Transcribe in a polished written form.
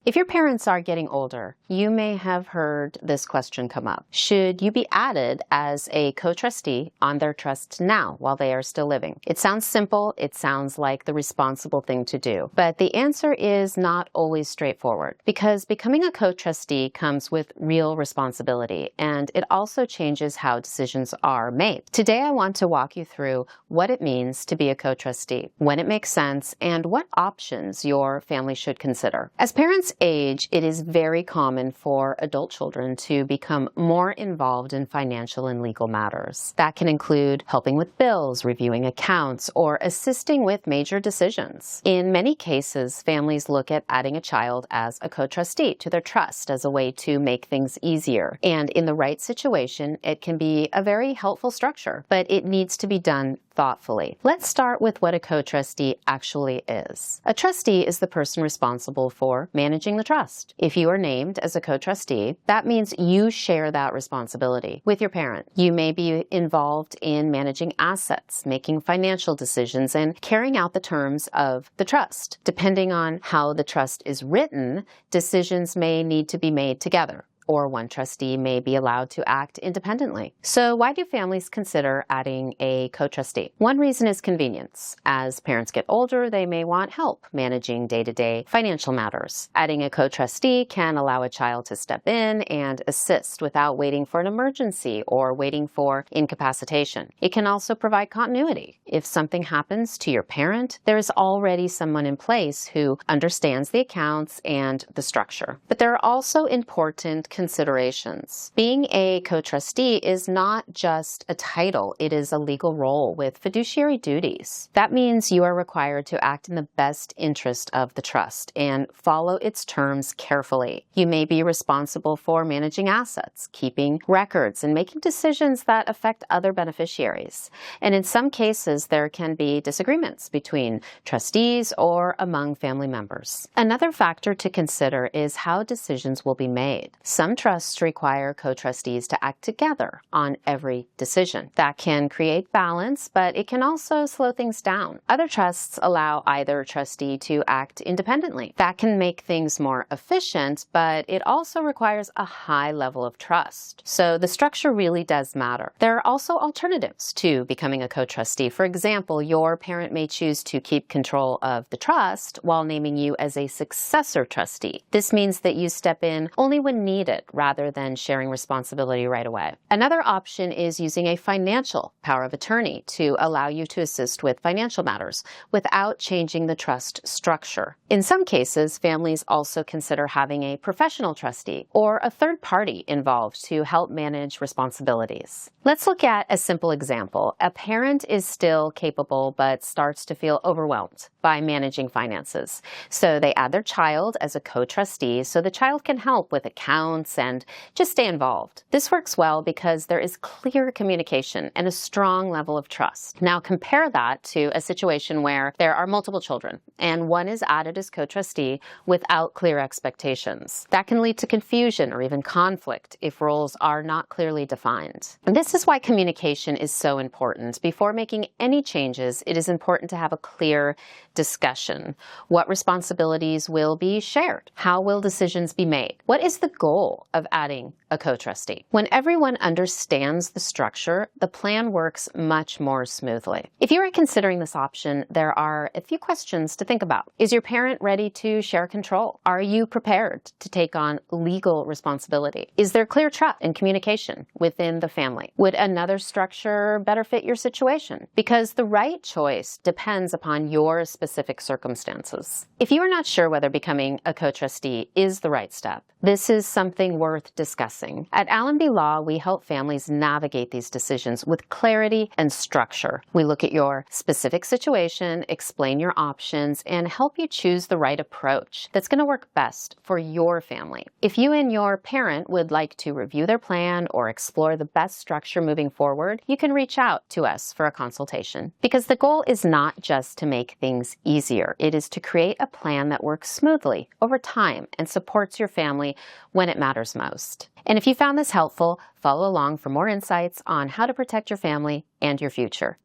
If your parents are getting older, you may have heard this question come up. Should you be added as a co-trustee on their trust now while they are still living? It sounds simple. It sounds like the responsible thing to do. But the answer is not always straightforward, because becoming a co-trustee comes with real responsibility, and it also changes how decisions are made. Today, I want to walk you through what it means to be a co-trustee, when it makes sense, and what options your family should consider. As parents age, it is very common for adult children to become more involved in financial and legal matters. That can include helping with bills, reviewing accounts, or assisting with major decisions. In many cases, families look at adding a child as a co-trustee to their trust as a way to make things easier. And in the right situation, it can be a very helpful structure, but it needs to be done thoughtfully. Let's start with what a co-trustee actually is. A trustee is the person responsible for managing the trust. If you are named as a co-trustee, that means you share that responsibility with your parent. You may be involved in managing assets, making financial decisions, and carrying out the terms of the trust. Depending on how the trust is written, decisions may need to be made together, or one trustee may be allowed to act independently. So why do families consider adding a co-trustee? One reason is convenience. As parents get older, they may want help managing day-to-day financial matters. Adding a co-trustee can allow a child to step in and assist without waiting for an emergency or waiting for incapacitation. It can also provide continuity. If something happens to your parent, there is already someone in place who understands the accounts and the structure. But there are also important considerations. Being a co-trustee is not just a title, it is a legal role with fiduciary duties. That means you are required to act in the best interest of the trust and follow its terms carefully. You may be responsible for managing assets, keeping records, and making decisions that affect other beneficiaries. And in some cases, there can be disagreements between trustees or among family members. Another factor to consider is how decisions will be made. Some trusts require co-trustees to act together on every decision. That can create balance, but it can also slow things down. Other trusts allow either trustee to act independently. That can make things more efficient, but it also requires a high level of trust. So the structure really does matter. There are also alternatives to becoming a co-trustee. For example, your parent may choose to keep control of the trust while naming you as a successor trustee. This means that you step in only when needed, rather than sharing responsibility right away. Another option is using a financial power of attorney to allow you to assist with financial matters without changing the trust structure. In some cases, families also consider having a professional trustee or a third party involved to help manage responsibilities. Let's look at a simple example. A parent is still capable but starts to feel overwhelmed by managing finances. So they add their child as a co-trustee so the child can help with accounts and just stay involved. This works well because there is clear communication and a strong level of trust. Now compare that to a situation where there are multiple children and one is added as co-trustee without clear expectations. That can lead to confusion or even conflict if roles are not clearly defined. And this is why communication is so important. Before making any changes, it is important to have a clear discussion. What responsibilities will be shared? How will decisions be made? What is the goal of adding a co-trustee? When everyone understands the structure, the plan works much more smoothly. If you are considering this option, there are a few questions to think about. Is your parent ready to share control? Are you prepared to take on legal responsibility? Is there clear trust and communication within the family? Would another structure better fit your situation? Because the right choice depends upon your specific circumstances. If you are not sure whether becoming a co-trustee is the right step, this is something worth discussing. At Allenby Law, we help families navigate these decisions with clarity and structure. We look at your specific situation, explain your options, and help you choose the right approach that's going to work best for your family. If you and your parent would like to review their plan or explore the best structure moving forward, you can reach out to us for a consultation. Because the goal is not just to make things easier. It is to create a plan that works smoothly over time and supports your family when it matters most. And if you found this helpful, follow along for more insights on how to protect your family and your future.